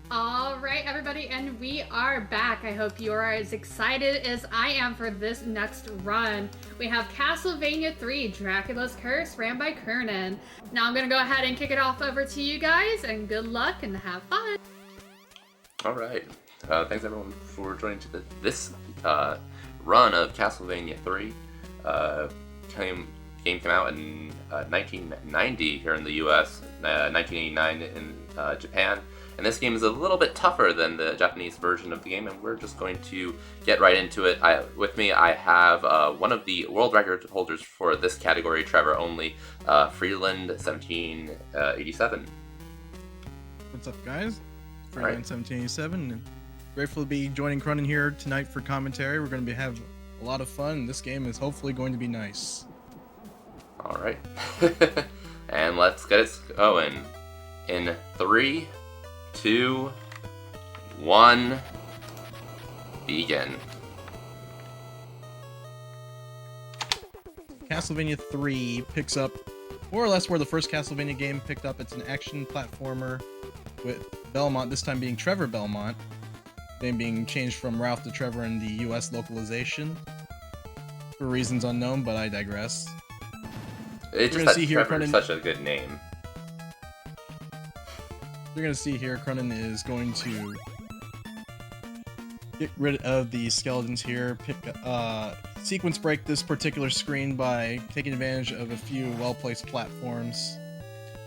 All right, everybody, and we are back. I hope you are as excited as I am for this next run. We have Castlevania 3 Dracula's Curse, ran by Kernan. Now I'm going to go ahead and kick it off over to you guys, and good luck and have fun. All right. Thanks everyone for joining to this run of Castlevania 3. Game came out in 1990 here in the U.S., 1989 in Japan. And this game is a little bit tougher than the Japanese version of the game, and we're just going to get right into it. With me, I have one of the world record holders for this category, Trevor only, Freeland 1787. What's up, guys? All Freeland right. 1787, and grateful to be joining Cronin here tonight for commentary. We're going to have a lot of fun. This game is hopefully going to be nice. All right. And let's get it going. In 3, 2, 1, begin. Castlevania 3 picks up more or less where the first Castlevania game picked up. It's an action platformer with Belmont, this time being Trevor Belmont. Name being changed from Ralph to Trevor in the US localization. For reasons unknown, but I digress. It's just that Trevor is such a good name. You're going to see here, Cronin is going to get rid of the skeletons here, sequence break this particular screen by taking advantage of a few well-placed platforms.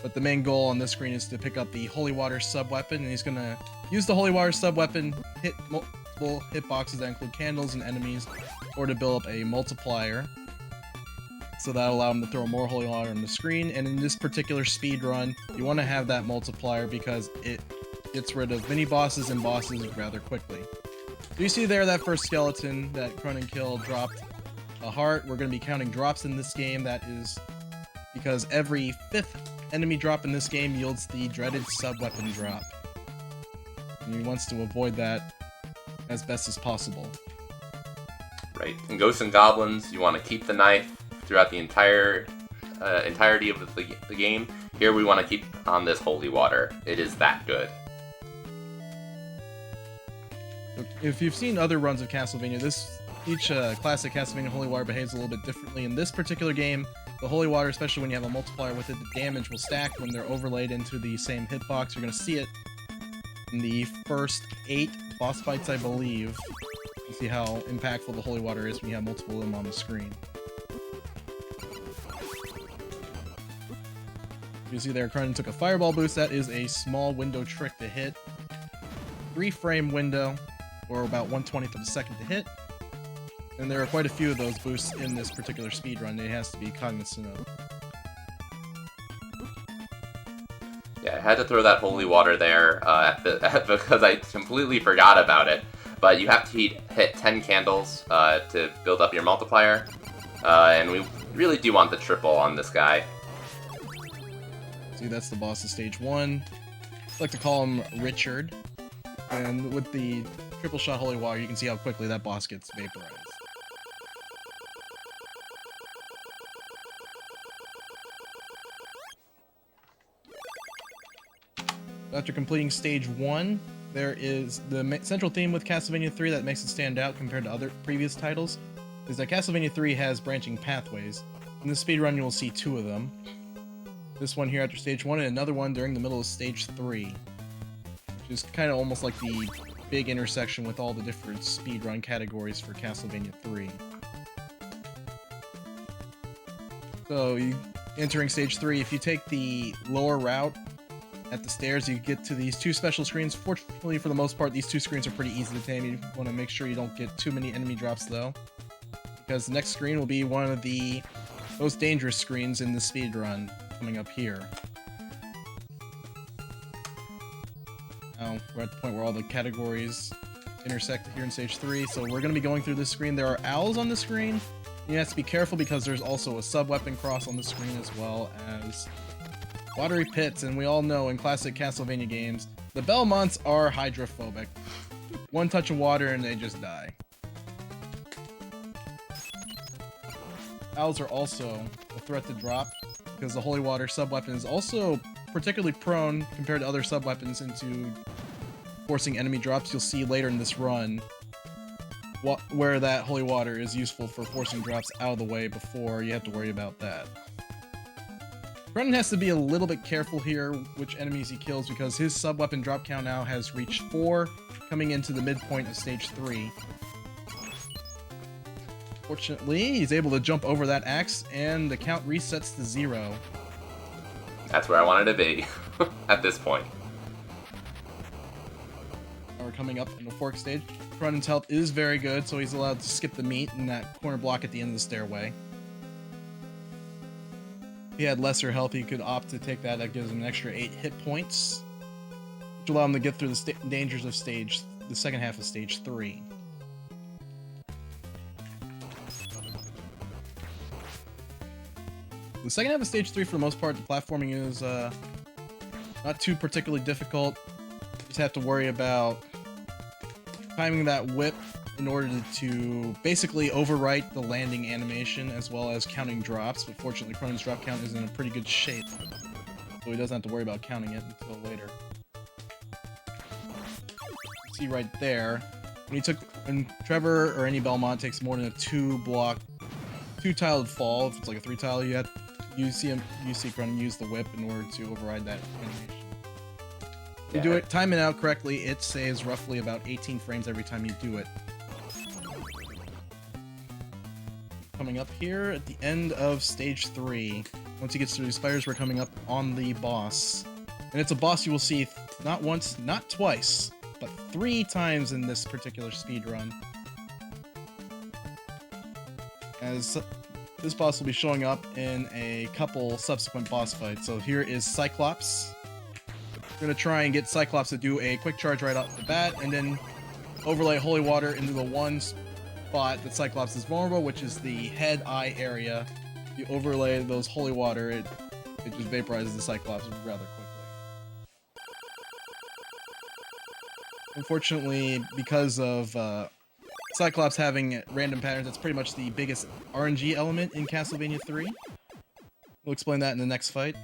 But the main goal on this screen is to pick up the Holy Water sub-weapon, and he's going to use the Holy Water sub-weapon, hit multiple hitboxes that include candles and enemies, or to build up a multiplier. So that'll allow him to throw more Holy Water on the screen, and in this particular speed run, you want to have that multiplier because it gets rid of mini-bosses and bosses rather quickly. So you see there that first skeleton that Cronin killed dropped a heart. We're going to be counting drops in this game. That is because every 5th enemy drop in this game yields the dreaded sub-weapon drop. And he wants to avoid that as best as possible. Right. In Ghosts and Goblins, you want to keep the knife throughout the entirety of the game. Here we want to keep on this Holy Water. It is that good. If you've seen other runs of Castlevania, each classic Castlevania Holy Water behaves a little bit differently. In this particular game, the Holy Water, especially when you have a multiplier with it, the damage will stack when they're overlaid into the same hitbox. You're going to see it in the first 8 boss fights, I believe. You see how impactful the Holy Water is when you have multiple of them on the screen. You see there, Cronin took a fireball boost. That is a small window trick to hit. 3-frame window, or about 1/20th of a second to hit. And there are quite a few of those boosts in this particular speedrun that he has to be cognizant of. Yeah, I had to throw that Holy Water there because I completely forgot about it. But you have to hit 10 candles to build up your multiplier. And we really do want the triple on this guy. See, that's the boss of stage 1. I like to call him Richard. And with the triple shot Holy Water, you can see how quickly that boss gets vaporized. After completing stage 1, there is the central theme with Castlevania 3 that makes it stand out compared to other previous titles, is that Castlevania 3 has branching pathways. In the speedrun, you will see 2 of them. This one here after stage 1, and another one during the middle of stage 3. Which is kind of almost like the big intersection with all the different speedrun categories for Castlevania 3. So, entering stage 3, if you take the lower route at the stairs, you get to these 2 special screens. Fortunately, for the most part, these 2 screens are pretty easy to tame. You want to make sure you don't get too many enemy drops, though. Because the next screen will be one of the most dangerous screens in the speedrun, coming up here. Now, we're at the point where all the categories intersect here in stage 3, so we're going to be going through this screen. There are owls on the screen. You have to be careful because there's also a sub-weapon cross on the screen, as well as watery pits, and we all know in classic Castlevania games, the Belmonts are hydrophobic. One touch of water and they just die. Owls are also a threat to drop, because the Holy Water sub-weapon is also particularly prone, compared to other sub-weapons, into forcing enemy drops. You'll see later in this run where that holy water is useful for forcing drops out of the way before you have to worry about that. Brennan has to be a little bit careful here which enemies he kills because his sub-weapon drop count now has reached 4, coming into the midpoint of stage 3. Fortunately, he's able to jump over that axe, and the count resets to 0. That's where I wanted to be at this point. Now we're coming up in the fork stage. Brennan's health is very good, so he's allowed to skip the meat in that corner block at the end of the stairway. If he had lesser health, he could opt to take that. That gives him an extra 8 hit points, which will allow him to get through the dangers of the second half of stage 3. The second half of stage 3, for the most part, the platforming is not too particularly difficult. You just have to worry about timing that whip in order to basically overwrite the landing animation as well as counting drops, but fortunately Cronin's drop count is in a pretty good shape, so he doesn't have to worry about counting it until later. You see right there, when Trevor or any Belmont takes more than a 2-tiled fall, if it's like a 3-tile, you see Cronin use the whip in order to override that animation. If you do it, time it out correctly, it saves roughly about 18 frames every time you do it. Coming up here at the end of stage 3. Once he gets through these spiders, we're coming up on the boss. And it's a boss you will see not once, not twice, but 3 times in this particular speed run. As this boss will be showing up in a couple subsequent boss fights. So here is Cyclops. We're going to try and get Cyclops to do a quick charge right off the bat, and then overlay holy water into the one spot that Cyclops is vulnerable, which is the head-eye area. If you overlay those holy water, it just vaporizes the Cyclops rather quickly. Unfortunately, because of Cyclops having random patterns, that's pretty much the biggest RNG element in Castlevania 3. We'll explain that in the next fight,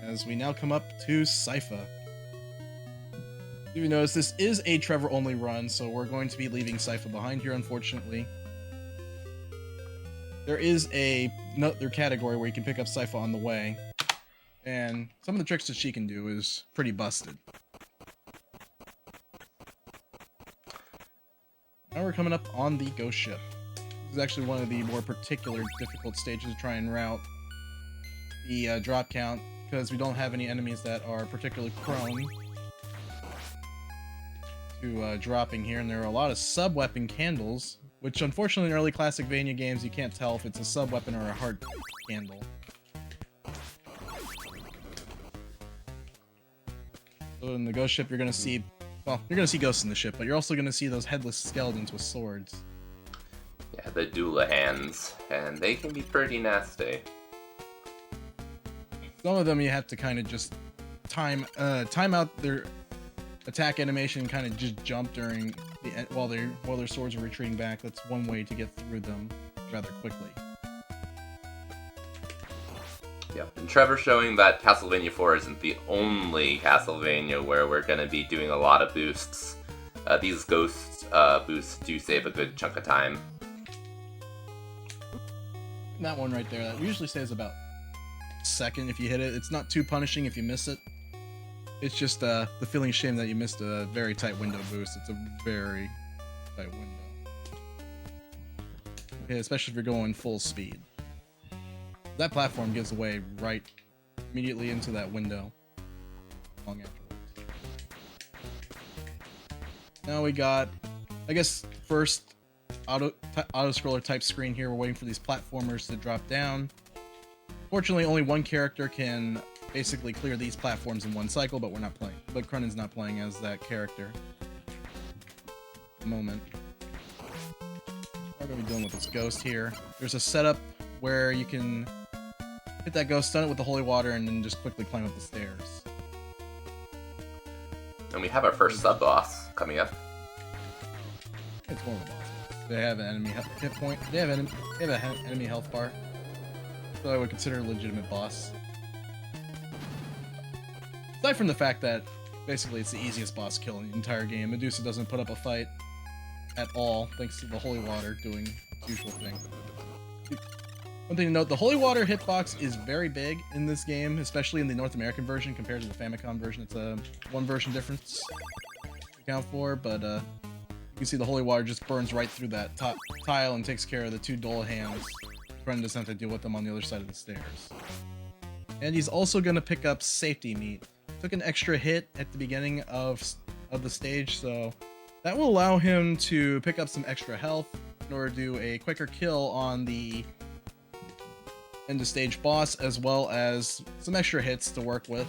as we now come up to Sypha. You notice this is a Trevor-only run, so we're going to be leaving Sypha behind here, unfortunately. There is another category where you can pick up Sypha on the way, and some of the tricks that she can do is pretty busted. Now we're coming up on the ghost ship. This is actually one of the more particular difficult stages to try and route the drop count, because we don't have any enemies that are particularly prone to dropping here, and there are a lot of sub-weapon candles, which unfortunately in early Castlevania games you can't tell if it's a sub-weapon or a hard candle. So in the ghost ship you're going to see, well, you're going to see ghosts in the ship, but you're also going to see those headless skeletons with swords. Yeah, the doula hands, and they can be pretty nasty. Some of them you have to kind of just time out their attack animation and kind of just jump during while their swords are retreating back. That's one way to get through them rather quickly. Yep, and Trevor showing that Castlevania 4 isn't the only Castlevania where we're going to be doing a lot of boosts. These ghost boosts do save a good chunk of time. That one right there, that usually saves about a second if you hit it. It's not too punishing if you miss it. It's just the feeling of shame that you missed a very tight window boost. It's a very tight window. Okay, especially if you're going full speed. That platform gives away right immediately into that window. Long afterwards. Now we got, I guess, first auto-scroller type screen here. We're waiting for these platformers to drop down. Fortunately, only one character can basically clear these platforms in one cycle, but we're not playing. But Cronin's not playing as that character at the moment. We're going to be dealing with this ghost here. There's a setup where you can hit that ghost, stun it with the holy water, and then just quickly climb up the stairs. And we have our first sub-boss coming up. It's more of a boss. They have an enemy hit point. They have an enemy health bar. So I would consider a legitimate boss. Aside from the fact that Basically, it's the easiest boss kill in the entire game. Medusa doesn't put up a fight at all, thanks to the holy water doing its usual thing. One thing to note, the holy water hitbox is very big in this game, especially in the North American version compared to the Famicom version. It's a one version difference to account for, but you can see the holy water just burns right through that top tile and takes care of the two dull hands. Brendan doesn't have to deal with them on the other side of the stairs. And he's also going to pick up safety meat. Took an extra hit at the beginning of the stage, so that will allow him to pick up some extra health in order to do a quicker kill on the end of stage boss, as well as some extra hits to work with.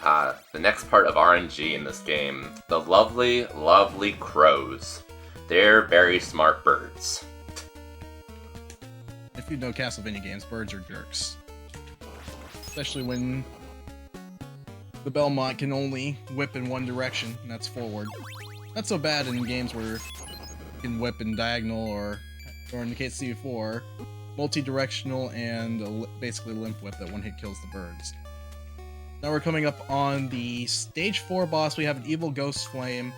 The next part of RNG in this game, the lovely, lovely crows. They're very smart birds. If you know Castlevania games, birds are jerks. Especially when the Belmont can only whip in one direction, and that's forward. Not so bad in games where you can whip in diagonal, or in the case of C4, multi-directional and basically limp whip that one hit kills the birds. Now we're coming up on the stage 4 boss. We have an evil ghost flame.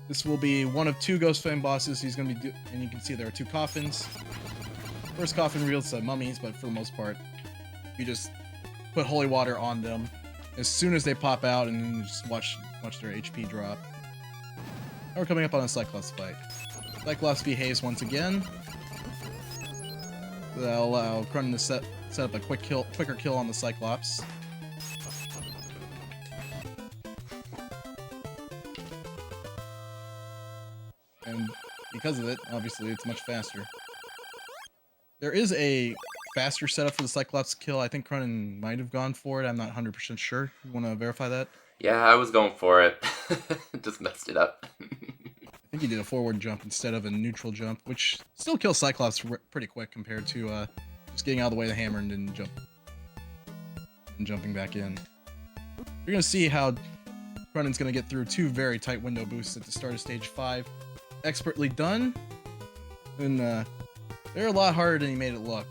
This will be one of 2 ghost flame bosses. He's going to be, and you can see there are 2 coffins. First coffin reveals mummies, but for the most part, you just put holy water on them as soon as they pop out, and then you just watch their HP drop. Now we're coming up on a Cyclops fight. Cyclops behaves once again. That'll allow Cronin to set up a quicker kill on the Cyclops. And because of it, obviously, it's much faster. There is a faster setup for the Cyclops kill. I think Cronin might have gone for it. I'm not 100% sure. You want to verify that? Yeah, I was going for it. Just messed it up. I think he did a forward jump instead of a neutral jump, which still kills Cyclops pretty quick compared to just getting out of the way of the hammer and then jumping back in. You're going to see how Cronin's going to get through 2 very tight window boosts at the start of stage 5. Expertly done. And they're a lot harder than he made it look.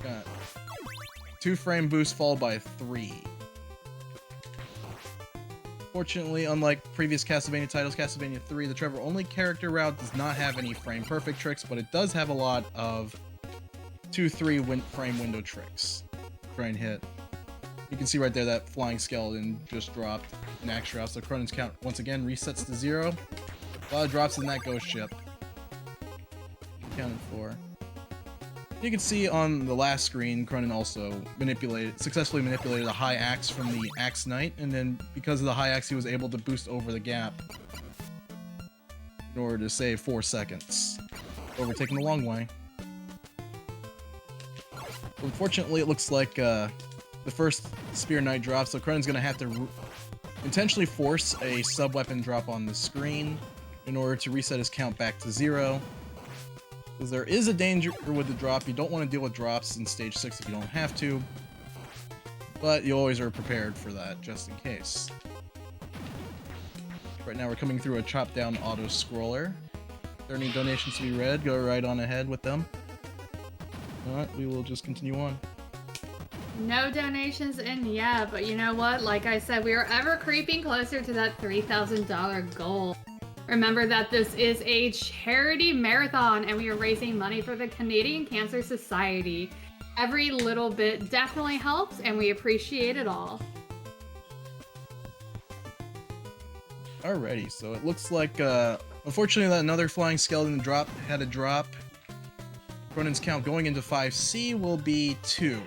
Got 2 frame boosts followed by 3. Fortunately, unlike previous Castlevania titles, Castlevania 3, the Trevor only character route does not have any frame perfect tricks, but it does have a lot of 2-3 frame window tricks. Try and hit. You can see right there that flying skeleton just dropped an axe route, so Cronin's count once again resets to 0. A lot of drops in that ghost ship. Accounted for. You can see on the last screen, Cronin also successfully manipulated a high axe from the Axe Knight, and then because of the high axe, he was able to boost over the gap in order to save 4 seconds, overtaking the long way. Unfortunately, it looks like the first Spear Knight drops, so Cronin's going to have to intentionally force a sub-weapon drop on the screen in order to reset his count back to 0. Because there is a danger with the drop. You don't want to deal with drops in stage 6 if you don't have to, but you always are prepared for that, just in case. Right now we're coming through a chop-down auto-scroller. If there are any donations to be read, go right on ahead with them. Alright, we will just continue on. No donations in yet, but you know what? Like I said, we are ever creeping closer to that $3,000 goal. Remember that this is a charity marathon and we are raising money for the Canadian Cancer Society. Every little bit definitely helps and we appreciate it all. Alrighty, so it looks like, unfortunately, that another flying skeleton had a drop. Cronin's count going into 5C will be 2.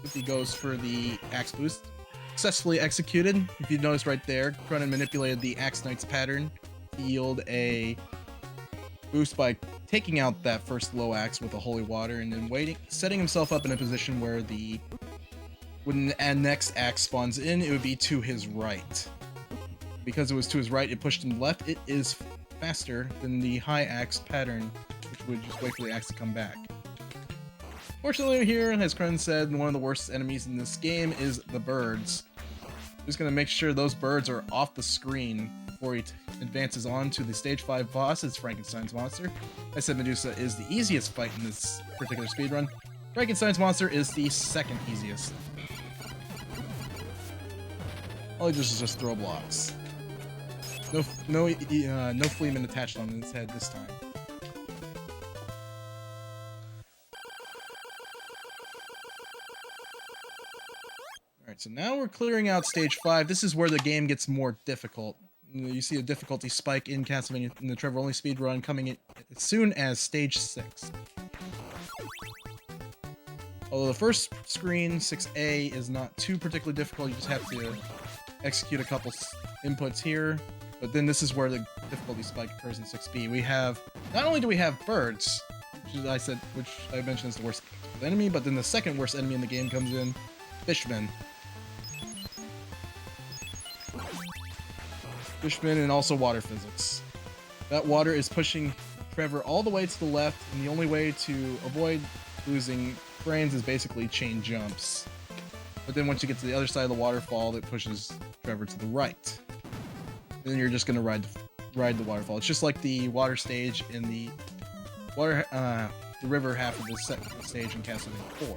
If he goes for the axe boost. Successfully executed. If you notice right there, Cronin manipulated the Axe Knight's pattern to yield a boost by taking out that first low axe with a holy water and then setting himself up in a position where when the next axe spawns in, it would be to his right. Because it was to his right, it pushed him left. It is faster than the high axe pattern, which would just wait for the axe to come back. Fortunately here, as Cronin said, one of the worst enemies in this game is the birds. Just gonna make sure those birds are off the screen before he advances on to the stage 5 boss. It's Frankenstein's monster. I said Medusa is the easiest fight in this particular speedrun. Frankenstein's monster is the second easiest. All he does is just throw blocks. No Fleeman attached on his head this time. Alright, so now we're clearing out stage 5. This is where the game gets more difficult. You see a difficulty spike in Castlevania in the Trevor only speedrun coming in as soon as stage 6. Although the first screen, 6A, is not too particularly difficult, you just have to execute a couple inputs here. But then this is where the difficulty spike occurs in 6B. We have, not only do we have birds, which I mentioned is the worst enemy, but then the second worst enemy in the game comes in, fishmen. Fishmen and also water physics. That water is pushing Trevor all the way to the left, and the only way to avoid losing frames is basically chain jumps. But then once you get to the other side of the waterfall, it pushes Trevor to the right. And then you're just gonna ride the waterfall. It's just like the water stage in the river half of the second stage in Castlevania 4.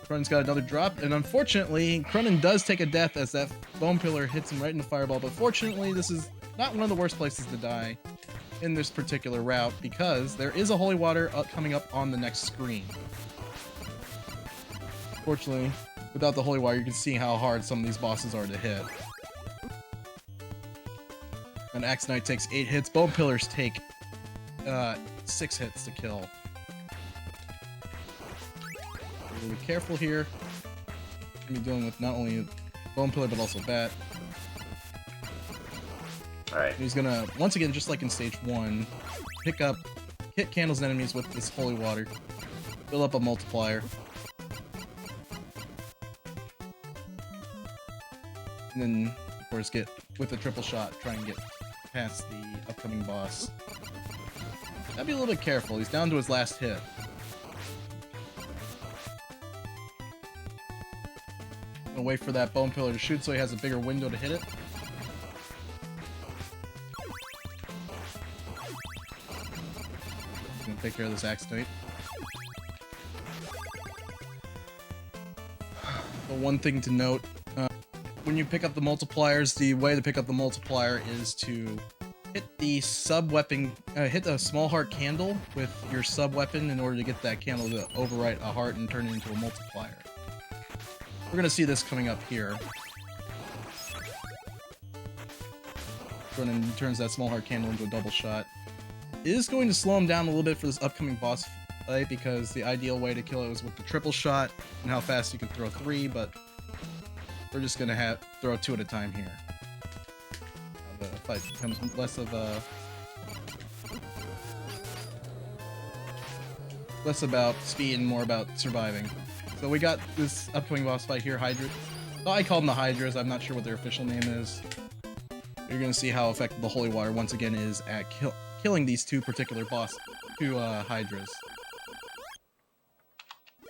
Crunen's got another drop, and unfortunately, Crunen does take a death as that bone pillar hits him right in the fireball, but fortunately, this is not one of the worst places to die in this particular route, because there is a holy water coming up on the next screen. Fortunately, without the holy water, you can see how hard some of these bosses are to hit. And Axe Knight takes 8 hits, bone pillars take 6 hits to kill. Be careful here. Gonna be dealing with not only bone pillar but also bat. Alright. He's gonna, once again, just like in stage 1, hit Candle's enemies with this holy water, build up a multiplier, and then of course get with a triple shot, try and get past the upcoming boss. Gotta be a little bit careful. He's down to his last hit. Gonna wait for that bone pillar to shoot so he has a bigger window to hit it. Gonna take care of this Axe Knight. But one thing to note, when you pick up the multipliers, the way to pick up the multiplier is to hit the sub-weapon, hit a small heart candle with your sub-weapon in order to get that candle to overwrite a heart and turn it into a multiplier. We're gonna see this coming up here. Cronin turns that small heart candle into a double shot. It is going to slow him down a little bit for this upcoming boss fight because the ideal way to kill it was with the triple shot and how fast you can throw 3, but we're just gonna throw 2 at a time here. The fight becomes less about speed and more about surviving. So we got this upcoming boss fight here, Hydra. Well, I call them the Hydras, I'm not sure what their official name is. You're gonna see how effective the Holy Water once again is at killing these two particular Hydras.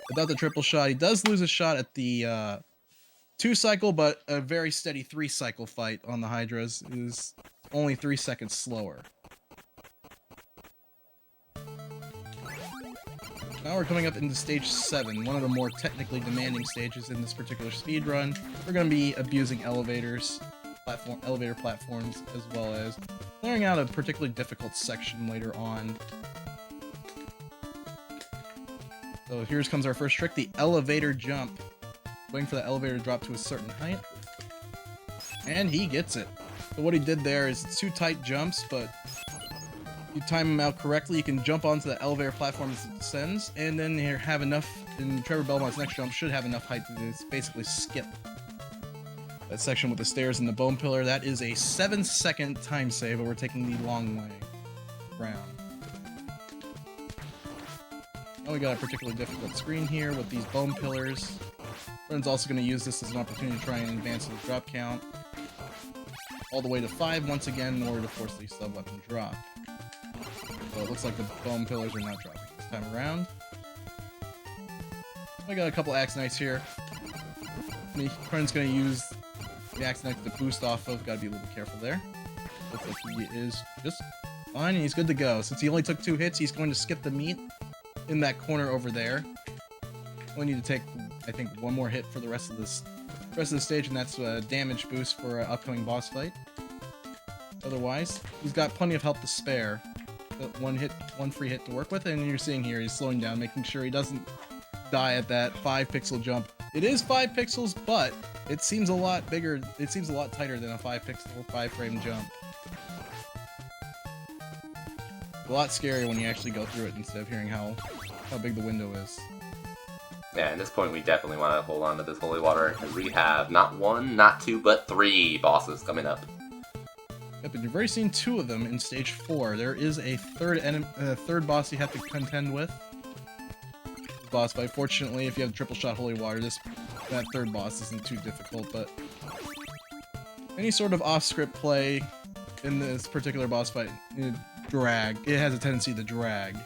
Without the triple shot, he does lose a shot at the 2 cycle, but a very steady 3 cycle fight on the Hydras is only 3 seconds slower. Now we're coming up into stage 7, one of the more technically demanding stages in this particular speedrun. We're going to be abusing elevator platforms, as well as clearing out a particularly difficult section later on. So here comes our first trick, the elevator jump. Waiting for the elevator to drop to a certain height. And he gets it. So what he did there is 2 tight jumps, but you time them out correctly, you can jump onto the elevator platform as it descends, and then you have enough, in Trevor Belmont's next jump, should have enough height to basically skip that section with the stairs and the bone pillar. That is a 7-second time save, but we're taking the long way around. Now we got a particularly difficult screen here with these bone pillars. Friend's also going to use this as an opportunity to try and advance the drop count all the way to 5 once again in order to force the sub-weapon drop. So it looks like the bone pillars are not dropping this time around. I got a couple Axe Knights here. Friend's going to use the Axe Knight to boost off of. Gotta be a little careful there. Looks like he is just fine and he's good to go. Since he only took 2 hits, he's going to skip the meat in that corner over there. Only need to take I think, one more hit for the rest of the stage, and that's a damage boost for an upcoming boss fight. Otherwise, he's got plenty of health to spare. One free hit to work with, and you're seeing here he's slowing down, making sure he doesn't die at that 5-pixel jump. It is 5 pixels, but it seems a lot bigger. It seems a lot tighter than a 5-pixel, 5-frame jump. A lot scarier when you actually go through it instead of hearing how big the window is. Yeah, at this point we definitely want to hold on to this holy water, because we have not 1, not 2, but 3 bosses coming up. Yep, and you've already seen 2 of them in stage 4. There is a third boss you have to contend with. Boss fight. Fortunately, if you have triple shot holy water, that third boss isn't too difficult, but any sort of off-script play in this particular boss fight, it has a tendency to drag.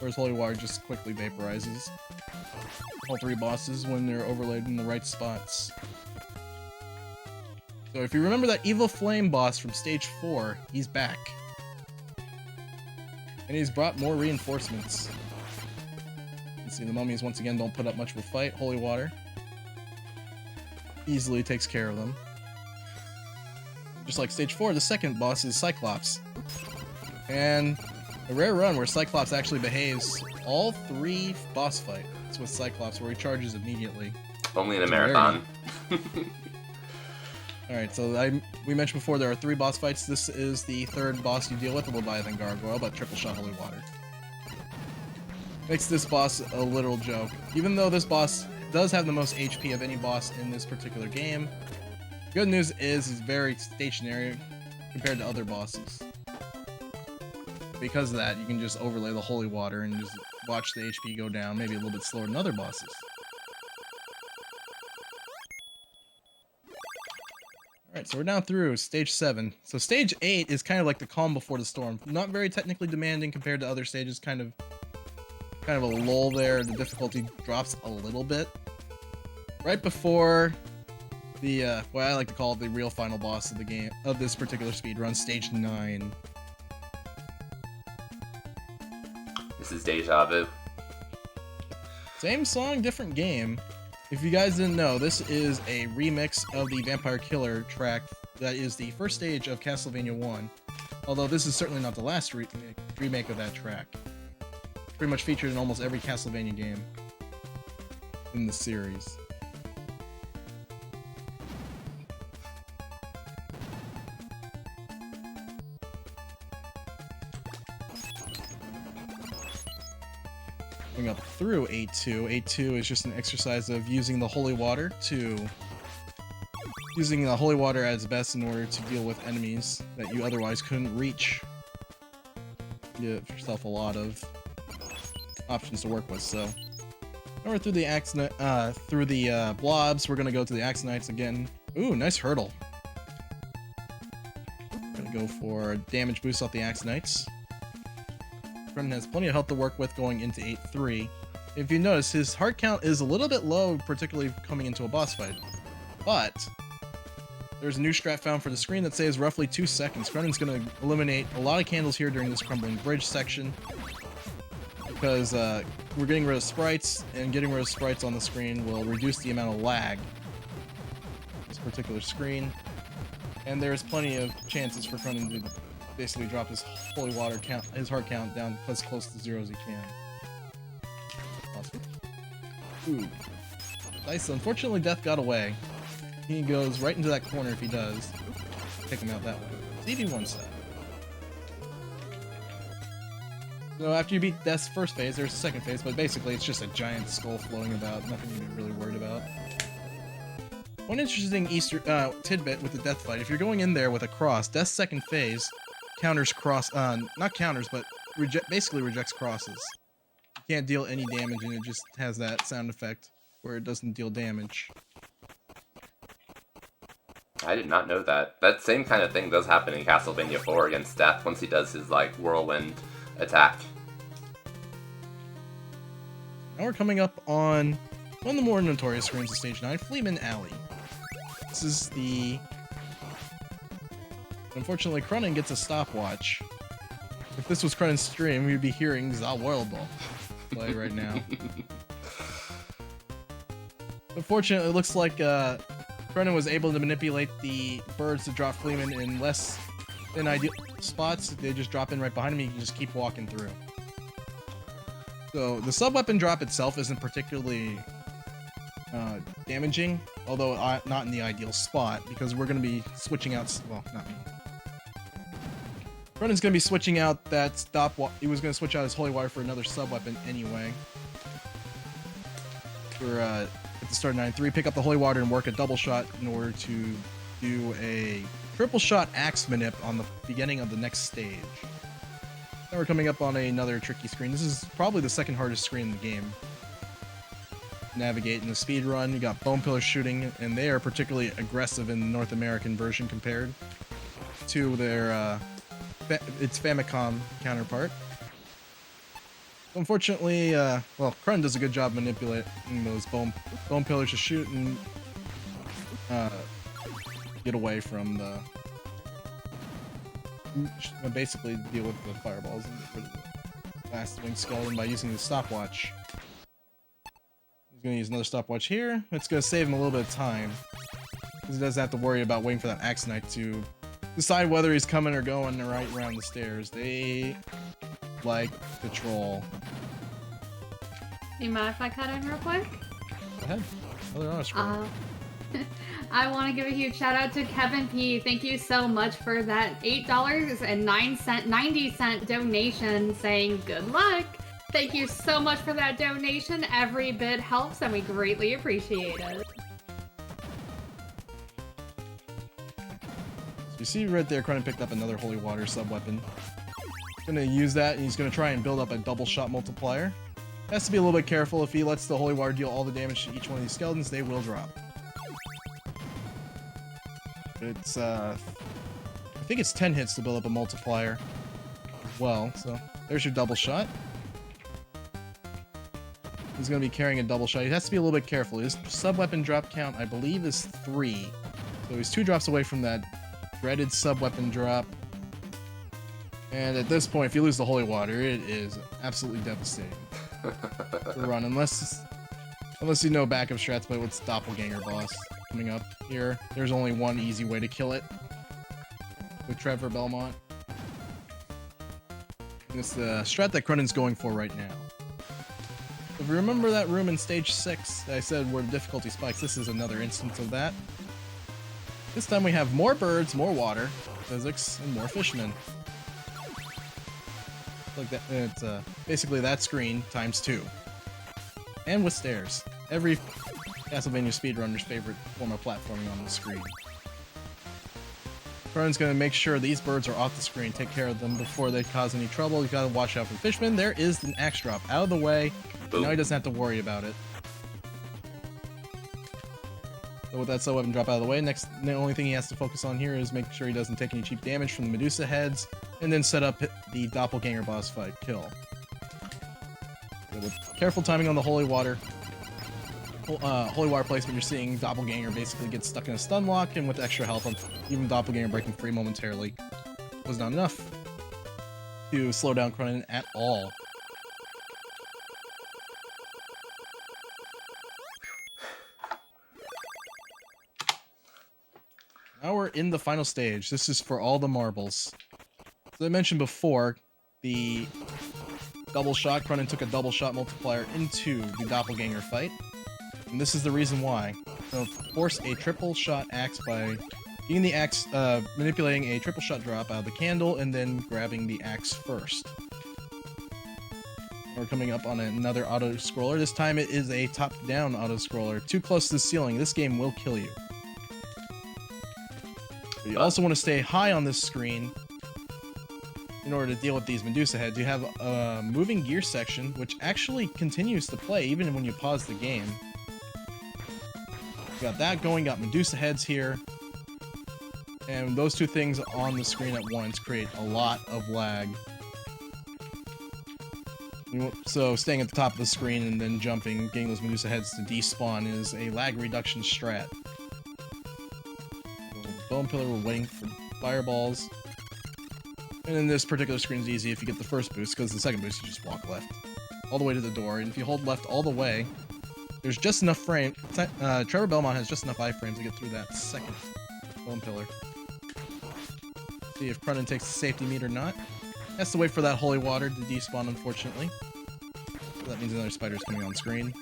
Whereas holy water just quickly vaporizes all 3 bosses when they're overlaid in the right spots. So if you remember that evil flame boss from stage 4, he's back. And he's brought more reinforcements. You can see the mummies once again don't put up much of a fight. Holy water easily takes care of them. Just like stage 4, the second boss is Cyclops. And a rare run where Cyclops actually behaves all 3 boss fights with Cyclops, where he charges immediately. Only in a marathon. Alright, so we mentioned before there are 3 boss fights. This is the 3rd boss you deal with, the Leviathan Gargoyle, but triple shot holy water. Makes this boss a literal joke. Even though this boss does have the most HP of any boss in this particular game, good news is he's very stationary compared to other bosses. Because of that, you can just overlay the holy water and just watch the HP go down, maybe a little bit slower than other bosses. Alright, so we're down through stage 7. So stage 8 is kind of like the calm before the storm. Not very technically demanding compared to other stages, kind of a lull there. The difficulty drops a little bit. Right before the, what I like to call the real final boss of the game, of this particular speedrun, stage 9. This is Deja Vu. Same song, different game. If you guys didn't know, this is a remix of the Vampire Killer track that is the first stage of Castlevania 1. Although this is certainly not the last remake of that track. Pretty much featured in almost every Castlevania game in the series. Going up through 8-2. 8-2 is just an exercise of using the holy water as best in order to deal with enemies that you otherwise couldn't reach. Give yourself a lot of options to work with. So now we're through the blobs. We're gonna go to the Axonites again. Ooh, nice hurdle. Gonna go for damage boost off the Axonites. Cronin has plenty of health to work with going into 8-3. If you notice, his heart count is a little bit low, particularly coming into a boss fight. But there's a new strat found for the screen that saves roughly 2 seconds. Cronin's going to eliminate a lot of candles here during this crumbling bridge section, because we're getting rid of sprites, and getting rid of sprites on the screen will reduce the amount of lag on this particular screen. And there's plenty of chances for Cronin to basically drop his holy water count, his heart count down as close to 0 as he can. Awesome. Ooh. Nice. Unfortunately, Death got away. He goes right into that corner if he does. Take him out that way. See if he one step. So after you beat Death's first phase, there's a second phase, but basically it's just a giant skull floating about. Nothing to be really worried about. One interesting tidbit with the Death fight: if you're going in there with a cross, Death's second phase counters not counters, but basically rejects crosses. You can't deal any damage, and it just has that sound effect where it doesn't deal damage. I did not know that. That same kind of thing does happen in Castlevania 4 against Death once he does his, like, whirlwind attack. Now we're coming up on one of the more notorious screens of Stage 9, Fleeman Alley. This is the... Unfortunately, Cronin gets a stopwatch. If this was Cronin's stream, we'd be hearing Zawelbo play right now. Unfortunately, it looks like Brennan was able to manipulate the birds to drop Fleeman in less than ideal spots. They just drop in right behind him. You can just keep walking through. So the sub-weapon drop itself isn't particularly damaging, although not in the ideal spot, because we're going to be switching out. Well, not me. Brennan's going to be switching out that he was going to switch out his Holy Water for another sub-weapon anyway. For at the start of 9-3, pick up the Holy Water and work a double shot in order to do a triple shot axe manip on the beginning of the next stage. Now we're coming up on another tricky screen. This is probably the second hardest screen in the game. Navigate in the speed run. You got Bone Pillar shooting, and they are particularly aggressive in the North American version compared to their its Famicom counterpart. Unfortunately, well, Krun does a good job manipulating those bone pillars to shoot and get away from the basically deal with the fireballs and get rid of the last wing skeleton by using the stopwatch. He's gonna use another stopwatch here. It's gonna save him a little bit of time, because he doesn't have to worry about waiting for that Axe Knight to decide whether he's coming or going right around the stairs. They like to troll. Do you mind if I cut in real quick? Go ahead. Oh, they're on a scroll. I want to give a huge shout out to Kevin P. Thank you so much for that $8.90 donation saying good luck. Thank you so much for that donation. Every bit helps and we greatly appreciate it. So you see right there, Cronin picked up another Holy Water sub-weapon. He's going to use that, and he's going to try and build up a double shot multiplier. Has to be a little bit careful. If he lets the Holy Water deal all the damage to each one of these skeletons, they will drop. It's, I think it's 10 hits to build up a multiplier as well, so there's your double shot. He's going to be carrying a double shot. He has to be a little bit careful. His sub-weapon drop count, I believe, is 3. So he's 2 drops away from that dreaded sub-weapon drop. And at this point, if you lose the Holy Water, it is absolutely devastating to run. Unless you know backup strats, but what's Doppelganger boss coming up here. There's only one easy way to kill it with Trevor Belmont. And it's the strat that Cronin's going for right now. If you remember that room in stage 6 that I said where the difficulty spikes, this is another instance of that. This time we have more birds, more water, physics, and more fishmen. Like that, it's basically that screen times 2. And with stairs. Every Castlevania speedrunner's favorite form of platforming on the screen. Cronin's gonna make sure these birds are off the screen, take care of them before they cause any trouble. You gotta watch out for fishmen. There is an axe drop out of the way. Now he doesn't have to worry about it. So with that sub-weapon drop out of the way, the only thing he has to focus on here is making sure he doesn't take any cheap damage from the Medusa heads, and then set up the Doppelganger boss fight kill. So with careful timing on the Holy Water, Holy Water placement, you're seeing Doppelganger basically get stuck in a stun lock, and with extra health, even Doppelganger breaking free momentarily was not enough to slow down Cronin at all. Now we're in the final stage. This is for all the marbles. As I mentioned before, the double shot, Cronin took a double shot multiplier into the Doppelganger fight. And this is the reason why. So force a triple shot axe by getting the axe, manipulating a triple shot drop out of the candle and then grabbing the axe first. We're coming up on another auto-scroller. This time it is a top-down auto-scroller. Too close to the ceiling. This game will kill you. But you also want to stay high on this screen in order to deal with these Medusa heads. You have a moving gear section, which actually continues to play even when you pause the game. You got that going, got Medusa heads here. And those two things on the screen at once create a lot of lag. So staying at the top of the screen and then jumping, getting those Medusa heads to despawn is a lag reduction strat. Bone Pillar, we're waiting for fireballs. And then this particular screen is easy if you get the first boost, because the second boost you just walk left all the way to the door, and if you hold left all the way, there's just enough frame. Trevor Belmont has just enough iframes to get through that second bone pillar. See if Cronin takes the safety meat or not. Has to wait for that holy water to despawn, unfortunately. So that means another spider's coming on screen.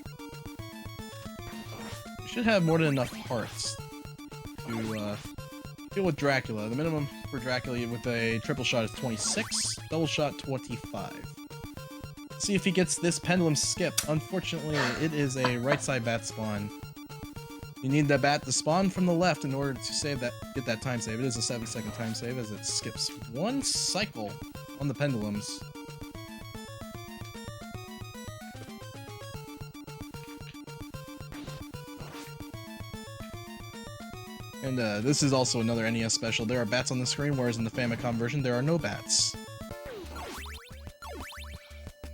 You should have more than enough hearts to deal with Dracula. The minimum for Dracula with a triple shot is 26, double shot 25. Let's see if he gets this pendulum skip. Unfortunately, it is a right side bat spawn. You need that bat to spawn from the left in order to save that, get that time save. It is a 7-second time save as it skips one cycle on the pendulums. And this is also another NES special. There are bats on the screen, whereas in the Famicom version, there are no bats.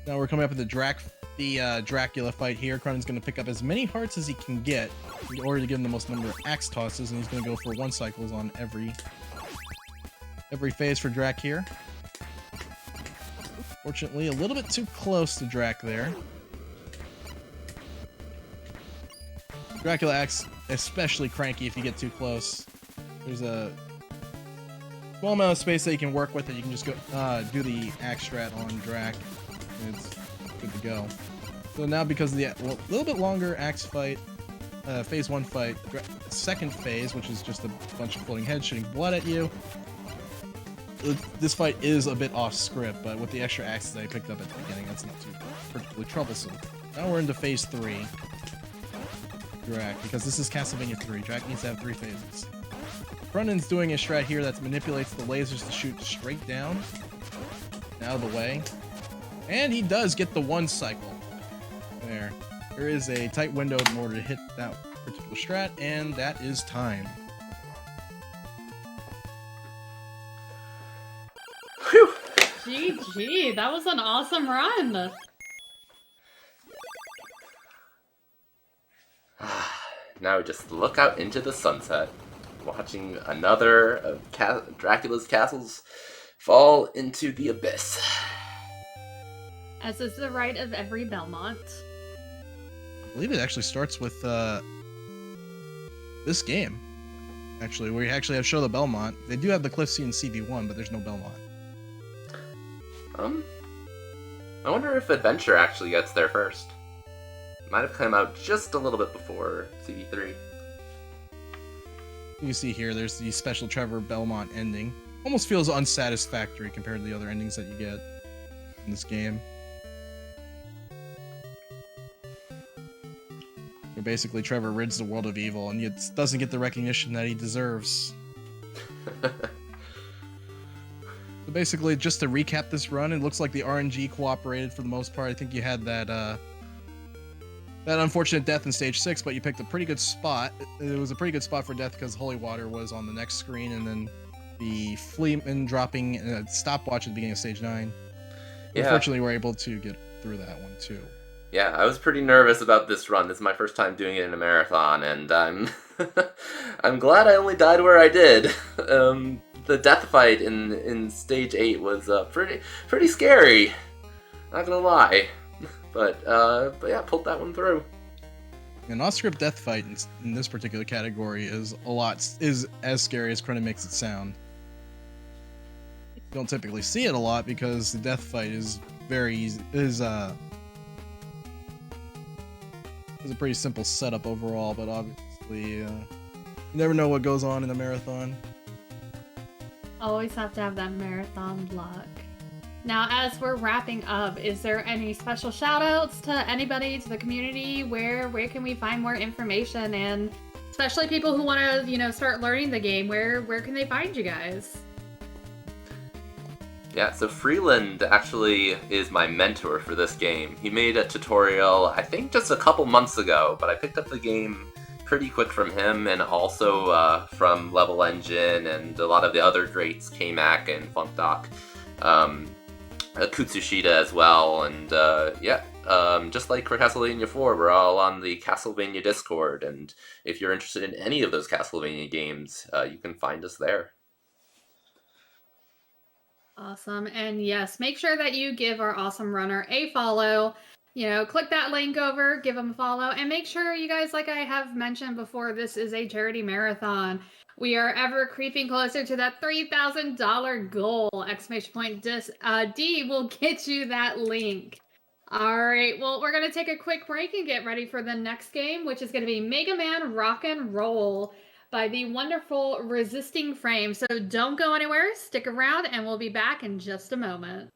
Now we're coming up with the Dracula fight here. Cronin's going to pick up as many hearts as he can get in order to give him the most number of axe tosses, and he's going to go for 1 cycles on every phase for Drac here. Fortunately, a little bit too close to Drac there. Dracula acts especially cranky if you get too close. There's a small amount of space that you can work with, that you can just go do the axe strat on Drac, and it's good to go. So now, because of the little bit longer axe fight, phase 1 fight, second phase, which is just a bunch of floating heads shooting blood at you, this fight is a bit off script, but with the extra axes that I picked up at the beginning, that's not too particularly troublesome. Now we're into phase 3. Drac, because this is Castlevania 3. Drac needs to have 3 phases. Cronin's doing a strat here that manipulates the lasers to shoot straight down, out of the way. And he does get the 1 cycle. There. There is a tight window in order to hit that particular strat, and that is time. Whew. GG, that was an awesome run. Now we just look out into the sunset, watching another of Dracula's castles fall into the abyss. As is the right of every Belmont. I believe it actually starts with this game. Actually, we actually have Show the Belmont. They do have the Cliff Scene in CB1, but there's no Belmont. I wonder if Adventure actually gets there first. Might have come out just a little bit before CB3. You see here, there's the special Trevor Belmont ending. Almost feels unsatisfactory compared to the other endings that you get in this game. Where basically Trevor rids the world of evil and yet doesn't get the recognition that he deserves. So basically, just to recap this run, it looks like the RNG cooperated for the most part. I think you had that that unfortunate death in stage 6, but you picked a pretty good spot. It was a pretty good spot for death because Holy Water was on the next screen, and then the Fleetman dropping a stopwatch at the beginning of stage 9. Yeah. Unfortunately, we're able to get through that one too. Yeah, I was pretty nervous about this run. This is my first time doing it in a marathon, and I'm I'm glad I only died where I did. The death fight in stage 8 was pretty scary. Not gonna lie. But yeah, pulled that one through. An off-script death fight in this particular category is as scary as Cronin makes it sound. You don't typically see it a lot because the death fight is very easy. Is a pretty simple setup overall, but obviously you never know what goes on in a marathon. Always have to have that marathon luck. Now, as we're wrapping up, is there any special shout-outs to anybody, to the community? Where can we find more information? And especially people who want to, start learning the game, where can they find you guys? Yeah, so Freeland actually is my mentor for this game. He made a tutorial, I think just a couple months ago, but I picked up the game pretty quick from him, and also from Level Engine and a lot of the other greats, K-Mac and FunkDoc. Kutsushita as well, and just like for Castlevania 4, we're all on the Castlevania Discord, and if you're interested in any of those Castlevania games, you can find us there. Awesome, and yes, make sure that you give our awesome runner a follow. click that link over, give them a follow, and make sure you guys, like I have mentioned before, this is a charity marathon. We are ever creeping closer to that $3,000 goal! Exclamation point. D will get you that link. All right, well, we're going to take a quick break and get ready for the next game, which is going to be Mega Man Rock and Roll by the wonderful Resisting Frame. So don't go anywhere, stick around, and we'll be back in just a moment.